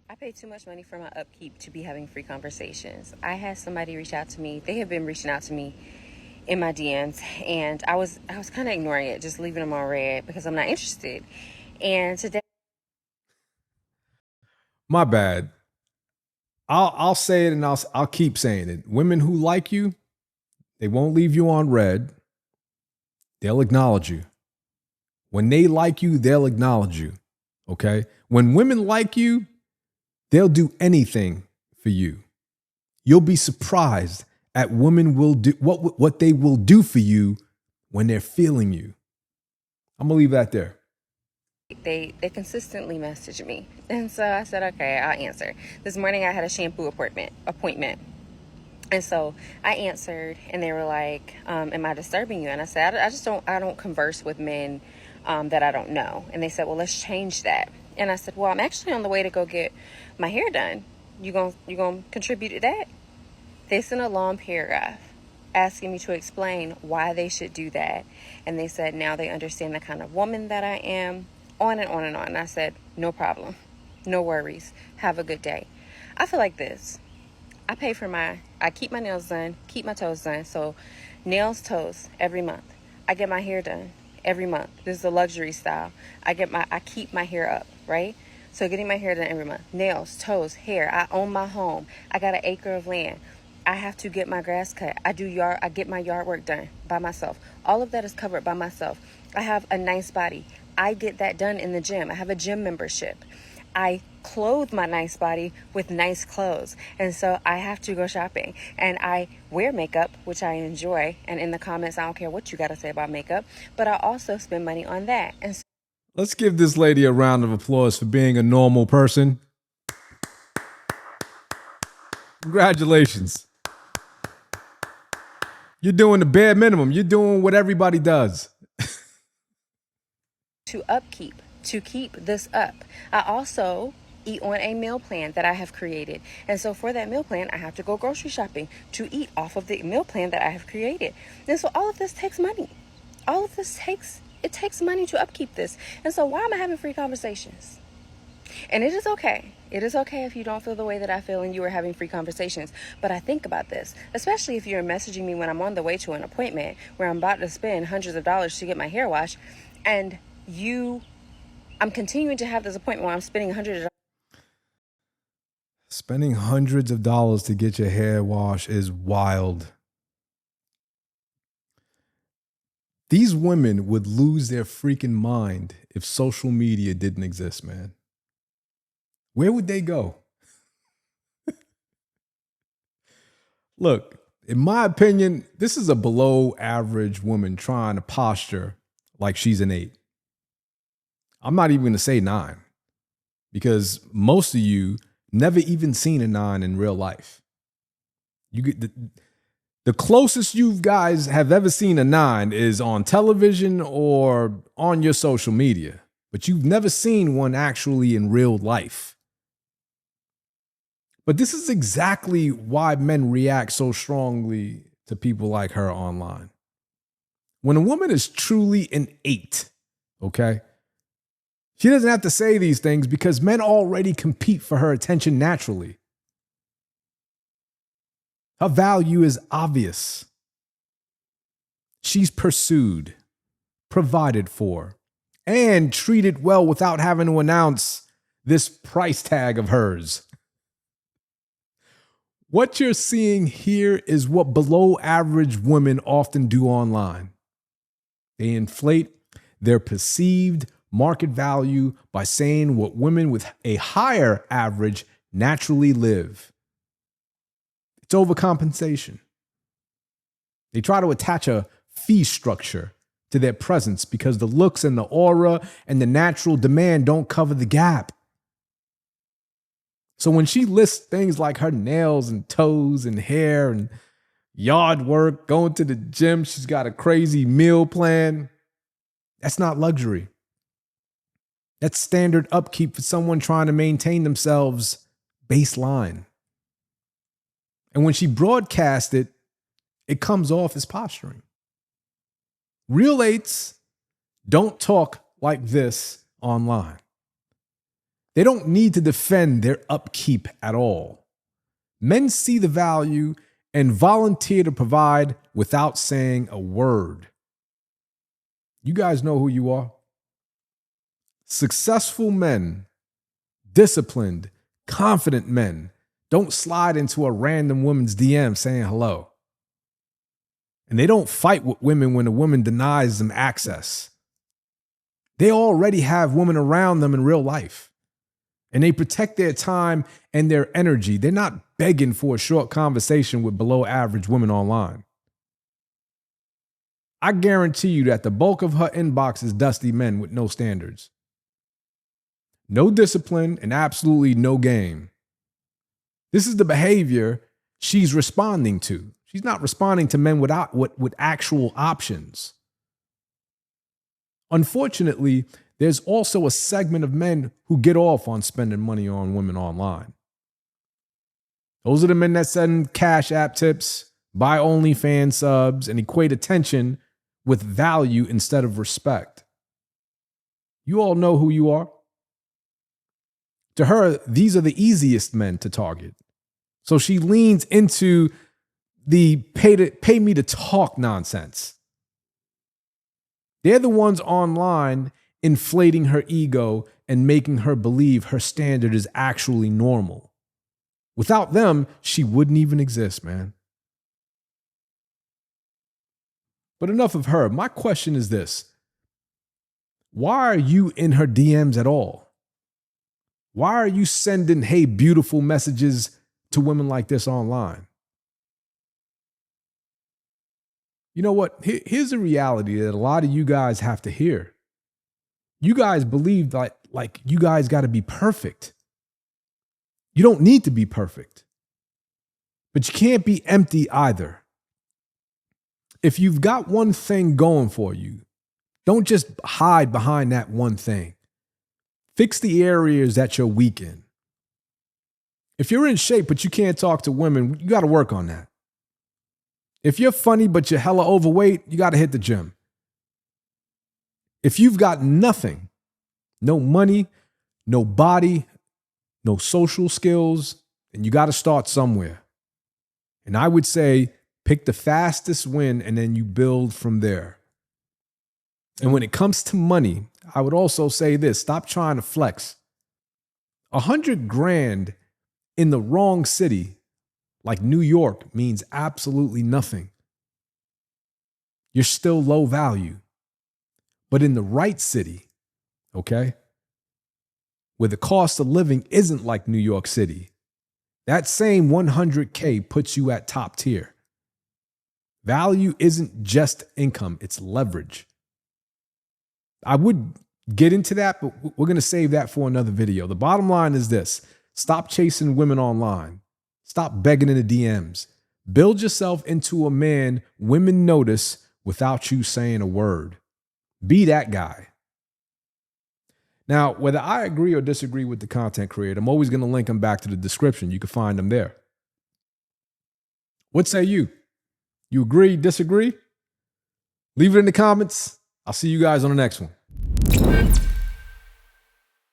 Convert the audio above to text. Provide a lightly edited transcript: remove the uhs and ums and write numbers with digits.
I pay too much money for my upkeep to be having free conversations. I had somebody reach out to me. They have been reaching out to me in my DMs, and I was kind of ignoring it, just leaving them on red because I'm not interested. And today, My bad. I'll say it and I'll keep saying it. Women who like you, they won't leave you on red. They'll acknowledge you. When they like you, they'll acknowledge you. Okay? When women like you, they'll do anything for you. You'll be surprised at women will do what they will do for you when they're feeling you. I'm gonna leave that there. they consistently message me, and so I said, okay, I'll answer. This morning I had a shampoo appointment. And so I answered, and they were like, am I disturbing you? And I said, I don't converse with men that I don't know. And they said, well, let's change that. And I said, well, I'm actually on the way to go get my hair done. You gonna contribute to that? They sent a long paragraph asking me to explain why they should do that. And they said now they understand the kind of woman that I am, on and on and on. And I said, no problem. No worries. Have a good day. I feel like this. I keep my nails done, keep my toes done. So nails, toes every month. I get my hair done every month. This is a luxury style. I keep my hair up, right? So getting my hair done every month. Nails, toes, hair. I own my home. I got an acre of land. I have to get my grass cut. I get my yard work done by myself. All of that is covered by myself. I have a nice body. I get that done in the gym. I have a gym membership. I clothe my nice body with nice clothes. And so I have to go shopping. And I wear makeup, which I enjoy. And in the comments, I don't care what you got to say about makeup. But I also spend money on that. And Let's give this lady a round of applause for being a normal person. Congratulations. You're doing the bare minimum. You're doing what everybody does. to keep this up, I also eat on a meal plan that I have created. And so for that meal plan, I have to go grocery shopping to eat off of the meal plan that I have created. And so all of this takes money. It takes money to upkeep this. And so why am I having free conversations? And it is okay. It is okay if you don't feel the way that I feel and you are having free conversations. But I think about this, especially if you're messaging me when I'm on the way to an appointment where I'm about to spend hundreds of dollars to get my hair washed, and I'm continuing to have this appointment where I'm spending hundreds of dollars. Spending hundreds of dollars to get your hair washed is wild. These women would lose their freaking mind if social media didn't exist, man. Where would they go? Look, in my opinion, this is a below average woman trying to posture like she's an 8. I'm not even going to say 9 because most of you never even seen a 9 in real life. You get the closest you guys have ever seen a 9 is on television or on your social media, but you've never seen one actually in real life. But this is exactly why men react so strongly to people like her online. When a woman is truly an 8, okay, she doesn't have to say these things because men already compete for her attention naturally. Her value is obvious. She's pursued, provided for, and treated well without having to announce this price tag of hers. What you're seeing here is what below average women often do online. They inflate their perceived market value by saying what women with a higher average naturally live. It's overcompensation. They try to attach a fee structure to their presence because the looks and the aura and the natural demand don't cover the gap. So when she lists things like her nails and toes and hair and yard work, going to the gym, she's got a crazy meal plan, that's not luxury. That's standard upkeep for someone trying to maintain themselves baseline. And when she broadcasts it, it comes off as posturing. Real 8s don't talk like this online. They don't need to defend their upkeep at all. Men see the value and volunteer to provide without saying a word. You guys know who you are. Successful men, disciplined, confident men don't slide into a random woman's DM saying hello. And they don't fight with women when a woman denies them access. They already have women around them in real life. And they protect their time and their energy. They're not begging for a short conversation with below average women online. I guarantee you that the bulk of her inbox is dusty men with no standards. No discipline and absolutely no game. This is the behavior she's responding to. She's not responding to men with actual options. Unfortunately, there's also a segment of men who get off on spending money on women online. Those are the men that send CashApp tips, buy OnlyFans subs, and equate attention with value instead of respect. You all know who you are. To her, these are the easiest men to target. So she leans into the pay me to talk nonsense. They're the ones online inflating her ego and making her believe her standard is actually normal. Without them, she wouldn't even exist, man. But enough of her. My question is this. Why are you in her DMs at all? Why are you sending, hey, beautiful messages to women like this online? You know what? Here's a reality that a lot of you guys have to hear. You guys believe like you guys got to be perfect. You don't need to be perfect. But you can't be empty either. If you've got one thing going for you, don't just hide behind that one thing. Fix the areas that you're weak in. If you're in shape but you can't talk to women, you got to work on that. If you're funny but you're hella overweight, you got to hit the gym. If you've got nothing, no money, no body, no social skills, then you got to start somewhere. And I would say pick the fastest win and then you build from there. And when it comes to money, I would also say this, stop trying to flex. 100 grand in the wrong city, like New York, means absolutely nothing. You're still low value. But in the right city, okay, where the cost of living isn't like New York City, that same 100K puts you at top tier. Value isn't just income, it's leverage. I would get into that, but we're going to save that for another video. The bottom line is this. Stop chasing women online. Stop begging in the DMs. Build yourself into a man women notice without you saying a word. Be that guy. Now, whether I agree or disagree with the content creator, I'm always going to link them back to the description. You can find them there. What say you? You agree, disagree? Leave it in the comments. I'll see you guys on the next one.